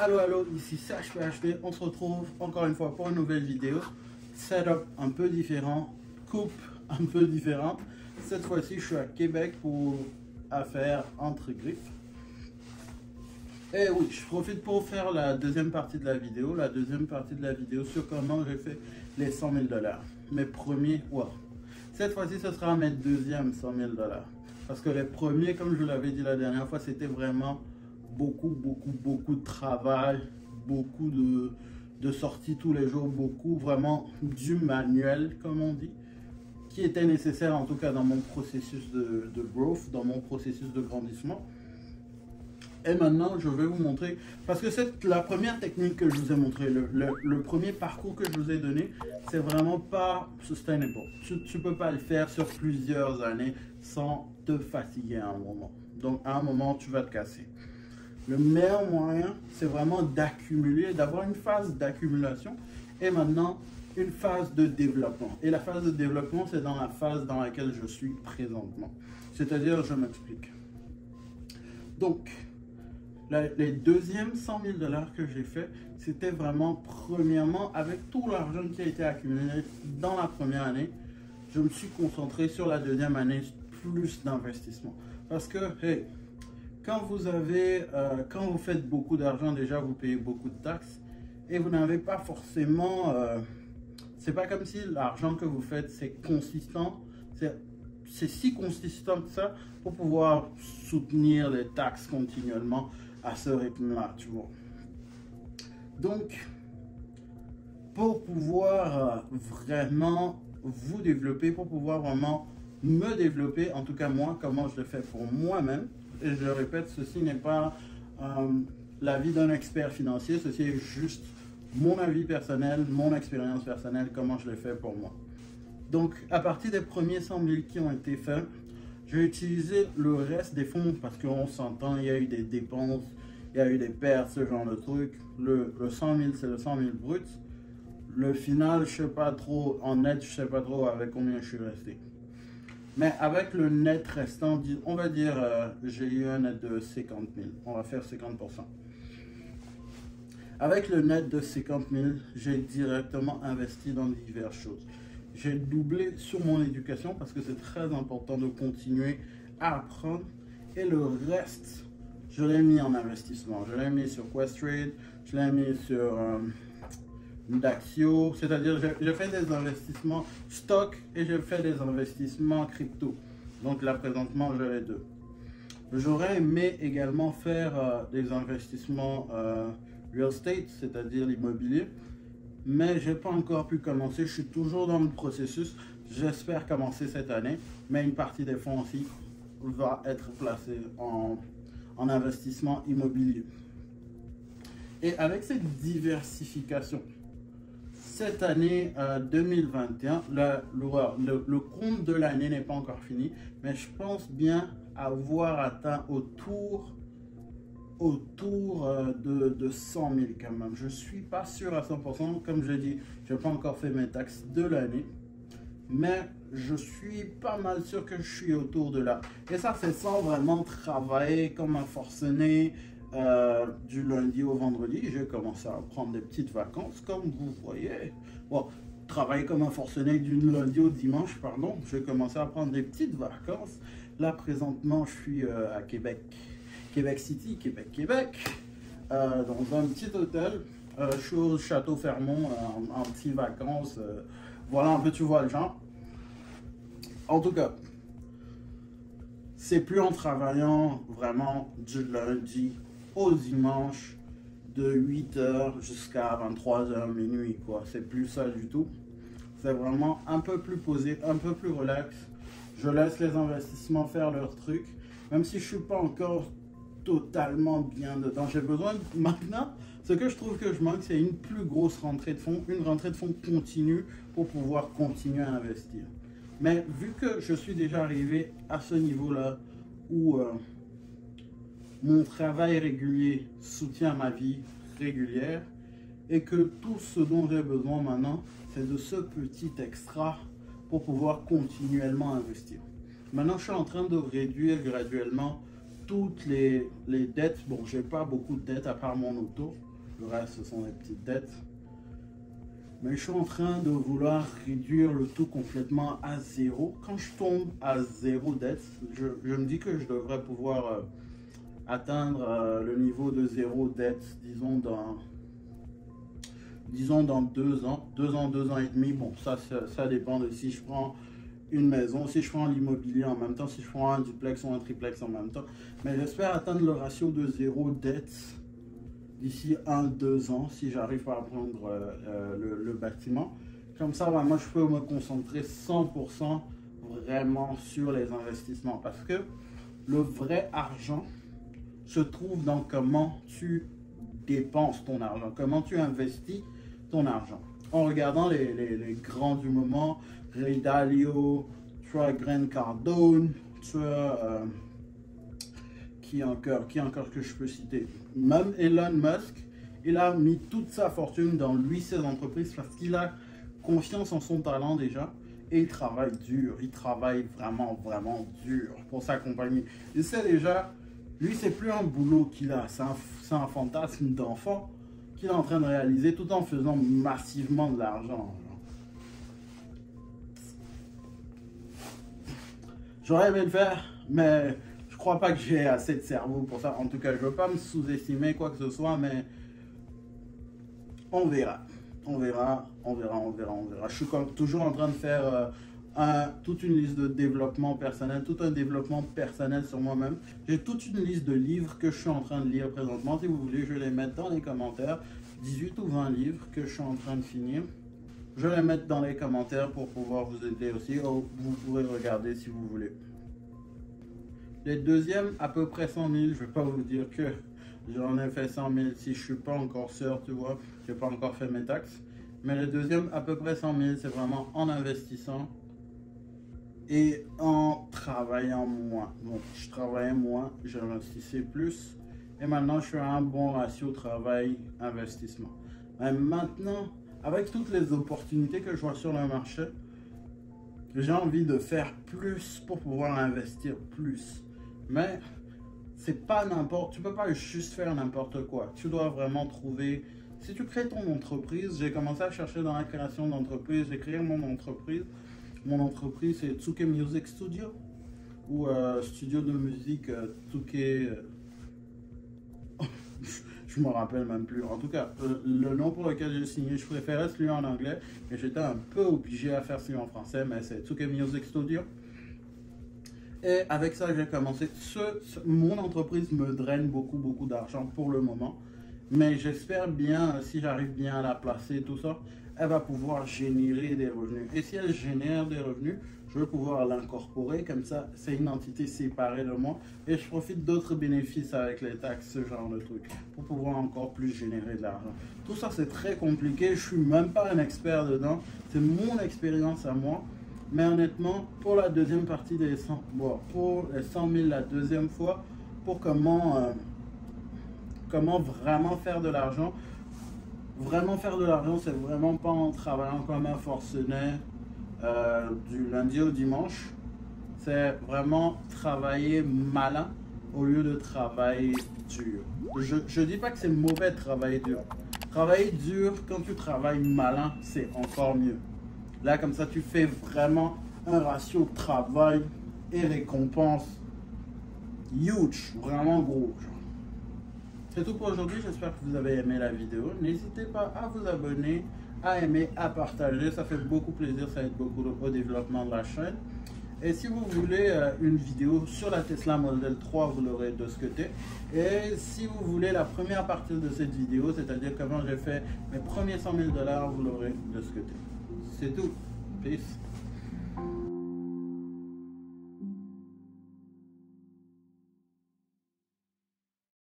Allô, ici CHPHP, on se retrouve encore une fois pour une nouvelle vidéo. Setup un peu différent, coupe un peu différente. Cette fois-ci, je suis à Québec pour affaires entre griffes. Et oui, je profite pour faire la deuxième partie de la vidéo. La deuxième partie de la vidéo sur comment j'ai fait les 100 000 $. Mes premiers, wow. Cette fois-ci, ce sera mes deuxièmes 100 000 $. Parce que les premiers, comme je vous l'avais dit la dernière fois, c'était vraiment beaucoup de travail, beaucoup de sorties tous les jours, beaucoup vraiment du manuel, comme on dit, qui était nécessaire en tout cas dans mon processus de growth, dans mon processus de grandissement. Et maintenant, je vais vous montrer, parce que c'est la première technique que je vous ai montré, le premier parcours que je vous ai donné, c'est vraiment pas sustainable. Tu ne peux pas le faire sur plusieurs années sans te fatiguer à un moment. Donc, à un moment, tu vas te casser. Le meilleur moyen, c'est vraiment d'accumuler, d'avoir une phase d'accumulation et maintenant une phase de développement. Et la phase de développement, c'est dans la phase dans laquelle je suis présentement. C'est-à-dire, je m'explique. Donc, les deuxièmes 100 000 $ que j'ai fait, c'était vraiment, premièrement, avec tout l'argent qui a été accumulé dans la première année, je me suis concentré sur la deuxième année, plus d'investissement. Parce que, hey, quand vous faites beaucoup d'argent, déjà, vous payez beaucoup de taxes et vous n'avez pas forcément, c'est pas comme si l'argent que vous faites, c'est consistant, c'est si consistant que ça pour pouvoir soutenir les taxes continuellement à ce rythme-là, tu vois. Donc, pour pouvoir vraiment vous développer, pour pouvoir vraiment me développer, en tout cas moi, comment je le fais pour moi-même, et je le répète, ceci n'est pas l'avis d'un expert financier, ceci est juste mon avis personnel, mon expérience personnelle, comment je le fais pour moi. Donc, à partir des premiers 100 000 qui ont été faits, j'ai utilisé le reste des fonds parce qu'on s'entend, il y a eu des dépenses, il y a eu des pertes, ce genre de trucs. Le 100 000, c'est le 100 000 brut. Le final, je ne sais pas trop, en net, je ne sais pas trop avec combien je suis resté. Mais avec le net restant, on va dire, j'ai eu un net de 50 000. On va faire 50%. Avec le net de 50 000, j'ai directement investi dans diverses choses. J'ai doublé sur mon éducation parce que c'est très important de continuer à apprendre. Et le reste, je l'ai mis en investissement. Je l'ai mis sur Questrade, je l'ai mis sur Daxio. C'est-à-dire, j'ai fait des investissements stock et j'ai fait des investissements crypto. Donc là, présentement, j'ai les deux. J'aurais aimé également faire des investissements real estate, c'est-à-dire l'immobilier. Mais je n'ai pas encore pu commencer, je suis toujours dans le processus, j'espère commencer cette année, mais une partie des fonds aussi va être placée en investissement immobilier. Et avec cette diversification, cette année 2021, le compte de l'année n'est pas encore fini, mais je pense bien avoir atteint autour de 100 000 quand même. Je ne suis pas sûr à 100%, comme je dis, je n'ai pas encore fait mes taxes de l'année, mais je suis pas mal sûr que je suis autour de là. Et ça, c'est sans vraiment travailler comme un forcené du lundi au vendredi. J'ai commencé à prendre des petites vacances, comme vous voyez. Bon, travailler comme un forcené du lundi au dimanche, pardon. J'ai commencé à prendre des petites vacances. Là, présentement, je suis à Québec. Québec City, Québec, dans un petit hôtel. Je suis au Château Fermont en petites vacances. Voilà un peu, tu vois le genre. En tout cas, c'est plus en travaillant vraiment du lundi au dimanche de 8 h jusqu'à 23 h minuit, quoi. C'est plus ça du tout. C'est vraiment un peu plus posé, un peu plus relax. Je laisse les investissements faire leur truc, même si je suis pas encore totalement bien dedans. J'ai besoin maintenant, ce que je trouve que je manque, c'est une plus grosse rentrée de fonds, une rentrée de fonds continue pour pouvoir continuer à investir. Mais vu que je suis déjà arrivé à ce niveau-là où mon travail régulier soutient ma vie régulière et que tout ce dont j'ai besoin maintenant, c'est de ce petit extra pour pouvoir continuellement investir. Maintenant, je suis en train de réduire graduellement toutes les dettes. Bon, j'ai pas beaucoup de dettes à part mon auto, Le reste, ce sont des petites dettes. Mais je suis en train de vouloir réduire le tout complètement à zéro. Quand je tombe à zéro dette, je me dis que je devrais pouvoir atteindre le niveau de zéro dette, disons dans 2 ans, 2 ans et demi. Bon, ça dépend de si je prends une maison, si je prends l'immobilier en même temps, si je prends un duplex ou un triplex en même temps. Mais j'espère atteindre le ratio de zéro dette d'ici 1-2 ans, si j'arrive à prendre le bâtiment. Comme ça, moi, je peux me concentrer 100% vraiment sur les investissements. Parce que le vrai argent se trouve dans comment tu dépenses ton argent, comment tu investis ton argent. En regardant les grands du moment, Ray Dalio, tu as Grant Cardone, tu as qui encore que je peux citer. Même Elon Musk, il a mis toute sa fortune dans ses entreprises parce qu'il a confiance en son talent déjà et il travaille dur, il travaille vraiment dur pour sa compagnie. Il sait déjà, lui c'est plus un boulot qu'il a, c'est un fantasme d'enfant qu'il est en train de réaliser tout en faisant massivement de l'argent. J'aurais aimé le faire, mais je crois pas que j'ai assez de cerveau pour ça. En tout cas, je veux pas me sous-estimer quoi que ce soit, mais on verra. On verra. Je suis toujours en train de faire toute une liste de développement personnel, tout un développement personnel sur moi-même. J'ai toute une liste de livres que je suis en train de lire présentement. Si vous voulez, je vais les mettre dans les commentaires. 18 ou 20 livres que je suis en train de finir. Je vais les mettre dans les commentaires pour pouvoir vous aider aussi. Vous pourrez regarder si vous voulez. Les deuxièmes, à peu près 100 000. Je ne vais pas vous dire que j'en ai fait 100 000 si je ne suis pas encore sûr, tu vois. Je n'ai pas encore fait mes taxes. Mais les deuxièmes, à peu près 100 000, c'est vraiment en investissant et en travaillant moins. Donc, je travaillais moins, j'investissais plus. Et maintenant, je fais un bon ratio travail-investissement. Mais maintenant, avec toutes les opportunités que je vois sur le marché, j'ai envie de faire plus pour pouvoir investir plus. Mais c'est pas n'importe, tu peux pas juste faire n'importe quoi. Tu dois vraiment trouver. Si tu crées ton entreprise, j'ai commencé à chercher dans la création d'entreprise, j'ai créé mon entreprise. Mon entreprise c'est Tsuke Music Studio ou studio de musique Tsuke. Je me rappelle même plus. En tout cas, le nom pour lequel j'ai signé, je préférais celui en anglais, mais j'étais un peu obligé à faire celui en français, mais c'est Tsuke Music Studio. Et avec ça, j'ai commencé. Mon entreprise me draine beaucoup d'argent pour le moment, mais j'espère bien, si j'arrive bien à la placer, tout ça, elle va pouvoir générer des revenus. Et si elle génère des revenus, je vais pouvoir l'incorporer, comme ça, c'est une entité séparée de moi. Et je profite d'autres bénéfices avec les taxes, ce genre de trucs, pour pouvoir encore plus générer de l'argent. Tout ça, c'est très compliqué. Je suis même pas un expert dedans. C'est mon expérience à moi. Mais honnêtement, pour la deuxième partie des 100, bon, pour les 100 000 la deuxième fois, pour comment vraiment faire de l'argent. Vraiment faire de l'argent, c'est vraiment pas en travaillant comme un forcené du lundi au dimanche. C'est vraiment travailler malin au lieu de travailler dur. Je dis pas que c'est mauvais de travailler dur. Travailler dur, quand tu travailles malin, c'est encore mieux. Là, comme ça, tu fais vraiment un ratio travail et récompense huge, vraiment gros. C'est tout pour aujourd'hui, j'espère que vous avez aimé la vidéo. N'hésitez pas à vous abonner, à aimer, à partager, ça fait beaucoup plaisir, ça aide beaucoup au développement de la chaîne. Et si vous voulez une vidéo sur la Tesla Model 3, vous l'aurez de ce côté. Et si vous voulez la première partie de cette vidéo, c'est-à-dire comment j'ai fait mes premiers 100 000 $, vous l'aurez de ce côté. C'est tout. Peace.